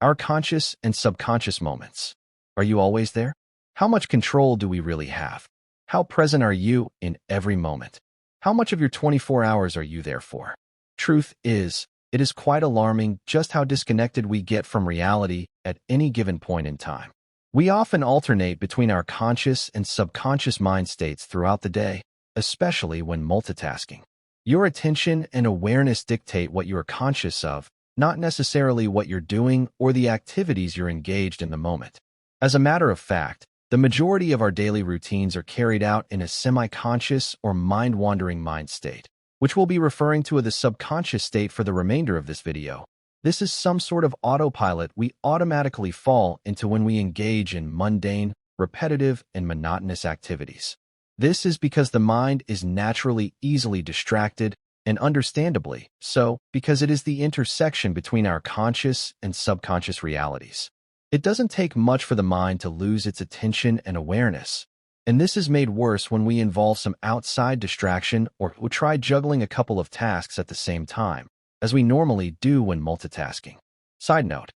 Our conscious and subconscious moments. Are you always there? How much control do we really have? How present are you in every moment? How much of your 24 hours are you there for? Truth is, it is quite alarming just how disconnected we get from reality at any given point in time. We often alternate between our conscious and subconscious mind states throughout the day, especially when multitasking. Your attention and awareness dictate what you are conscious of, not necessarily what you're doing or the activities you're engaged in the moment. As a matter of fact, the majority of our daily routines are carried out in a semi-conscious or mind-wandering mind state, which we'll be referring to as the subconscious state for the remainder of this video. This is some sort of autopilot we automatically fall into when we engage in mundane, repetitive, and monotonous activities. This is because the mind is naturally easily distracted, and understandably so, because it is the intersection between our conscious and subconscious realities. It doesn't take much for the mind to lose its attention and awareness, and this is made worse when we involve some outside distraction or try juggling a couple of tasks at the same time, as we normally do when multitasking. Side note,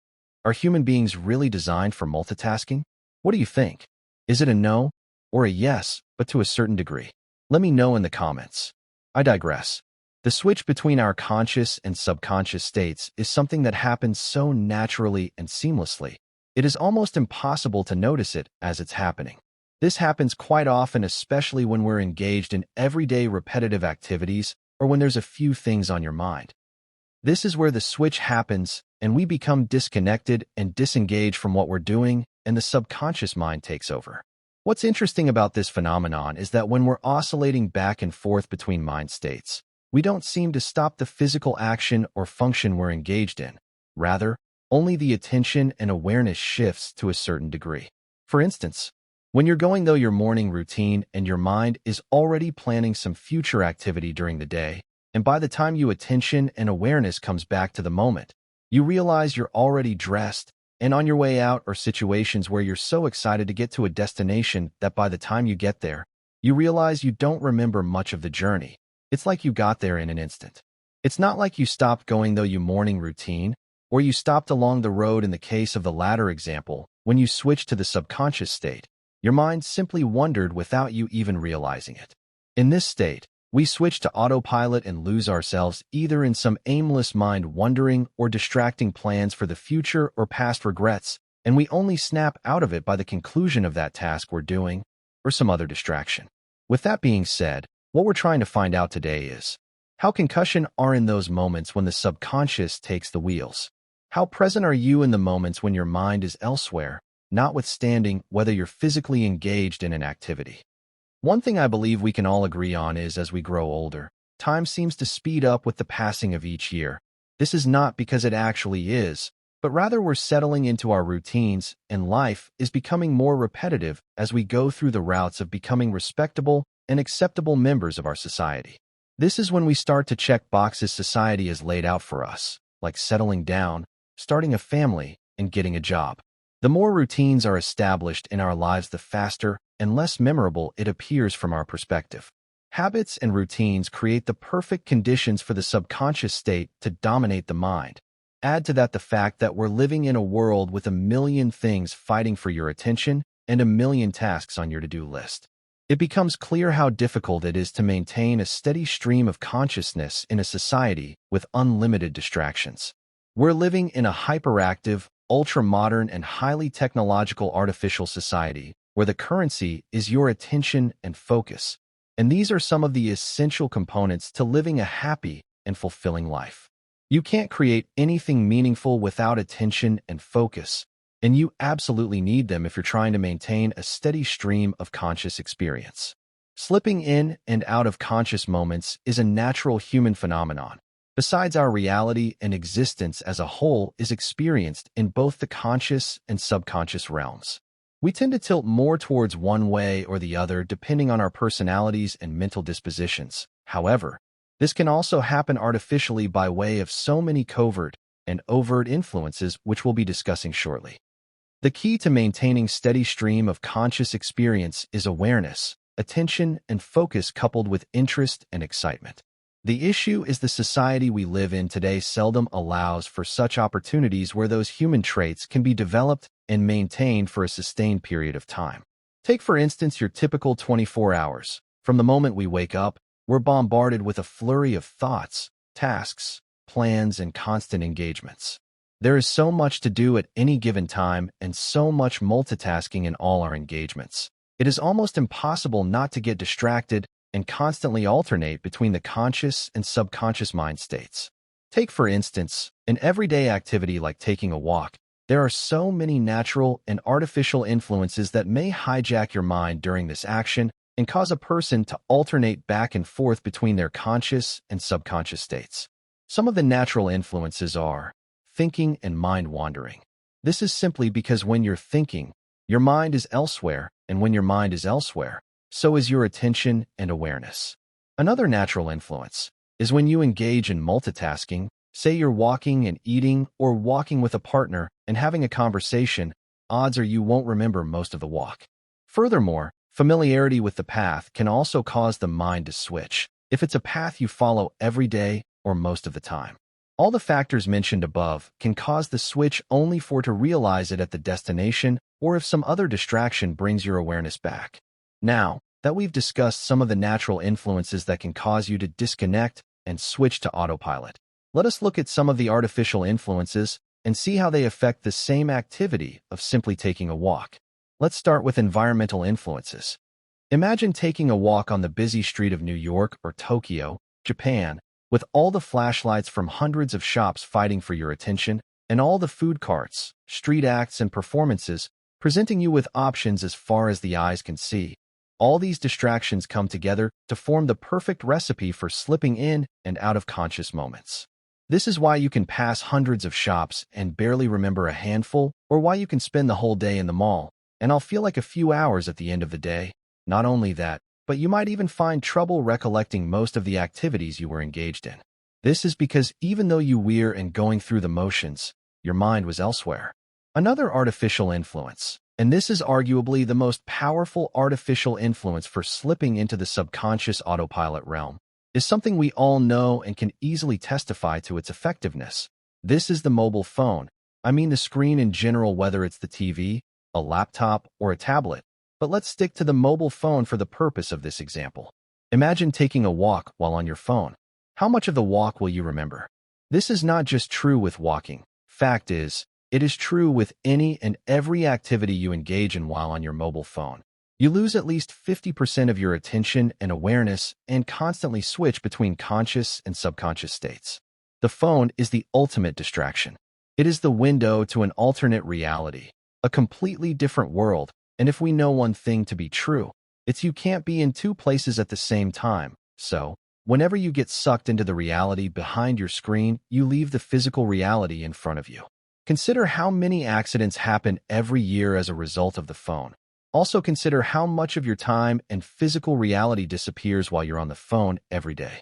are human beings really designed for multitasking? What do you think? Is it a no or a yes, but to a certain degree? Let me know in the comments. I digress. The switch between our conscious and subconscious states is something that happens so naturally and seamlessly, it is almost impossible to notice it as it's happening. This happens quite often, especially when we're engaged in everyday repetitive activities or when there's a few things on your mind. This is where the switch happens and we become disconnected and disengaged from what we're doing, and the subconscious mind takes over. What's interesting about this phenomenon is that when we're oscillating back and forth between mind states, we don't seem to stop the physical action or function we're engaged in. Rather, only the attention and awareness shifts to a certain degree. For instance, when you're going through your morning routine and your mind is already planning some future activity during the day, and by the time your attention and awareness comes back to the moment, you realize you're already dressed and on your way out, or situations where you're so excited to get to a destination that by the time you get there, you realize you don't remember much of the journey. It's like you got there in an instant. It's not like you stopped going through your morning routine, or you stopped along the road in the case of the latter example. When you switch to the subconscious state, your mind simply wandered without you even realizing it. In this state, we switch to autopilot and lose ourselves either in some aimless mind wandering or distracting plans for the future or past regrets, and we only snap out of it by the conclusion of that task we're doing or some other distraction. With that being said, what we're trying to find out today is how concussion are in those moments when the subconscious takes the wheels. How present are you in the moments when your mind is elsewhere, notwithstanding whether you're physically engaged in an activity? One thing I believe we can all agree on is as we grow older, time seems to speed up with the passing of each year. This is not because it actually is, but rather we're settling into our routines and life is becoming more repetitive as we go through the routes of becoming respectable and acceptable members of our society. This is when we start to check boxes society has laid out for us, like settling down, starting a family, and getting a job. The more routines are established in our lives, the faster and less memorable it appears from our perspective. Habits and routines create the perfect conditions for the subconscious state to dominate the mind. Add to that the fact that we're living in a world with a million things fighting for your attention and a million tasks on your to-do list. It becomes clear how difficult it is to maintain a steady stream of consciousness in a society with unlimited distractions. We're living in a hyperactive, ultra-modern, and highly technological artificial society where the currency is your attention and focus, and these are some of the essential components to living a happy and fulfilling life. You can't create anything meaningful without attention and focus, and you absolutely need them if you're trying to maintain a steady stream of conscious experience. Slipping in and out of conscious moments is a natural human phenomenon. Besides, our reality and existence as a whole is experienced in both the conscious and subconscious realms. We tend to tilt more towards one way or the other depending on our personalities and mental dispositions. However, this can also happen artificially by way of so many covert and overt influences, which we'll be discussing shortly. The key to maintaining steady stream of conscious experience is awareness, attention, and focus coupled with interest and excitement. The issue is the society we live in today seldom allows for such opportunities where those human traits can be developed and maintained for a sustained period of time. Take, for instance, your typical 24 hours. From the moment we wake up, we're bombarded with a flurry of thoughts, tasks, plans, and constant engagements. There is so much to do at any given time and so much multitasking in all our engagements. It is almost impossible not to get distracted and constantly alternate between the conscious and subconscious mind states. Take, for instance, an everyday activity like taking a walk. There are so many natural and artificial influences that may hijack your mind during this action and cause a person to alternate back and forth between their conscious and subconscious states. Some of the natural influences are thinking and mind wandering. This is simply because when you're thinking, your mind is elsewhere, and when your mind is elsewhere, so is your attention and awareness. Another natural influence is when you engage in multitasking. Say you're walking and eating or walking with a partner and having a conversation, odds are you won't remember most of the walk. Furthermore, familiarity with the path can also cause the mind to switch, if it's a path you follow every day or most of the time. All the factors mentioned above can cause the switch only for to realize it at the destination or if some other distraction brings your awareness back. Now that we've discussed some of the natural influences that can cause you to disconnect and switch to autopilot, let us look at some of the artificial influences and see how they affect the same activity of simply taking a walk. Let's start with environmental influences. Imagine taking a walk on the busy street of New York or Tokyo, Japan, with all the flashlights from hundreds of shops fighting for your attention and all the food carts, street acts, and performances presenting you with options as far as the eyes can see. All these distractions come together to form the perfect recipe for slipping in and out of conscious moments. This is why you can pass hundreds of shops and barely remember a handful, or why you can spend the whole day in the mall, and I'll feel like a few hours at the end of the day. Not only that, but you might even find trouble recollecting most of the activities you were engaged in. This is because even though you were and going through the motions, your mind was elsewhere. Another artificial influence, and this is arguably the most powerful artificial influence for slipping into the subconscious autopilot realm, is something we all know and can easily testify to its effectiveness. This is the mobile phone. I mean the screen in general, whether it's the TV, a laptop, or a tablet. But let's stick to the mobile phone for the purpose of this example. Imagine taking a walk while on your phone. How much of the walk will you remember? This is not just true with walking. Fact is, it is true with any and every activity you engage in while on your mobile phone. You lose at least 50% of your attention and awareness and constantly switch between conscious and subconscious states. The phone is the ultimate distraction. It is the window to an alternate reality, a completely different world, and if we know one thing to be true, it's you can't be in two places at the same time. So, whenever you get sucked into the reality behind your screen, you leave the physical reality in front of you. Consider how many accidents happen every year as a result of the phone. Also consider how much of your time and physical reality disappears while you're on the phone every day.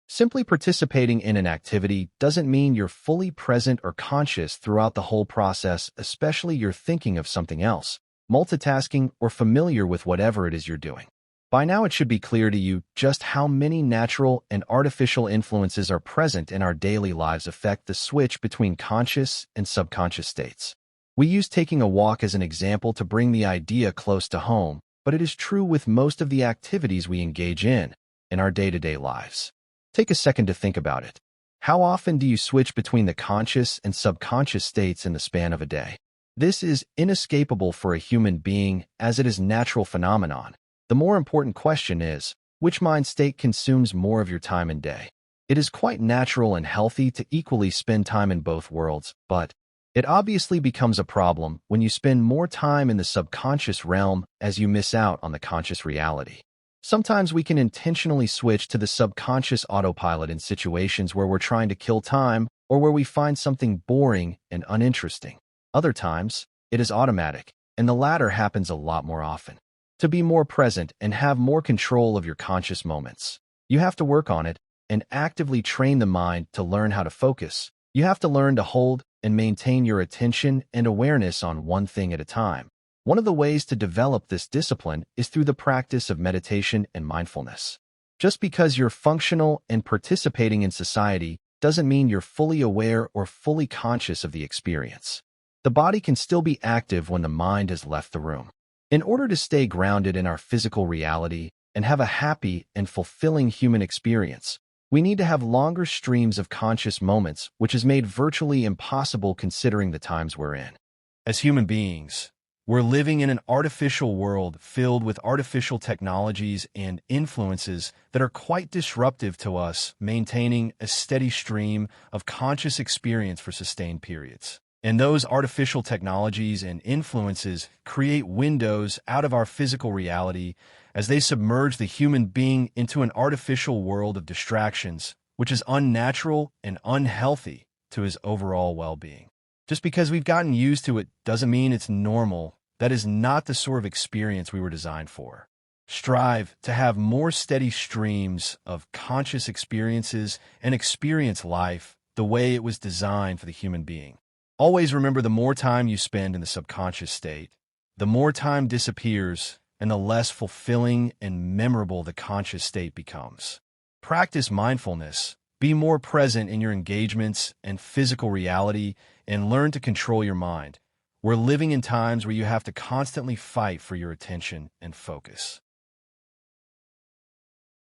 Simply participating in an activity doesn't mean you're fully present or conscious throughout the whole process, especially you're thinking of something else, multitasking, or familiar with whatever it is you're doing. By now it should be clear to you just how many natural and artificial influences are present in our daily lives affect the switch between conscious and subconscious states. We use taking a walk as an example to bring the idea close to home, but it is true with most of the activities we engage in our day-to-day lives. Take a second to think about it. How often do you switch between the conscious and subconscious states in the span of a day? This is inescapable for a human being as it is a natural phenomenon. The more important question is, which mind state consumes more of your time and day? It is quite natural and healthy to equally spend time in both worlds, but it obviously becomes a problem when you spend more time in the subconscious realm as you miss out on the conscious reality. Sometimes we can intentionally switch to the subconscious autopilot in situations where we're trying to kill time or where we find something boring and uninteresting. Other times, it is automatic, and the latter happens a lot more often. To be more present and have more control of your conscious moments, you have to work on it and actively train the mind to learn how to focus. You have to learn to hold and maintain your attention and awareness on one thing at a time. One of the ways to develop this discipline is through the practice of meditation and mindfulness. Just because you're functional and participating in society doesn't mean you're fully aware or fully conscious of the experience. The body can still be active when the mind has left the room. In order to stay grounded in our physical reality and have a happy and fulfilling human experience, we need to have longer streams of conscious moments, which is made virtually impossible considering the times we're in. As human beings, we're living in an artificial world filled with artificial technologies and influences that are quite disruptive to us, maintaining a steady stream of conscious experience for sustained periods. And those artificial technologies and influences create windows out of our physical reality as they submerge the human being into an artificial world of distractions, which is unnatural and unhealthy to his overall well-being. Just because we've gotten used to it doesn't mean it's normal. That is not the sort of experience we were designed for. Strive to have more steady streams of conscious experiences and experience life the way it was designed for the human being. Always remember, the more time you spend in the subconscious state, the more time disappears and the less fulfilling and memorable the conscious state becomes. Practice mindfulness. Be more present in your engagements and physical reality and learn to control your mind. We're living in times where you have to constantly fight for your attention and focus.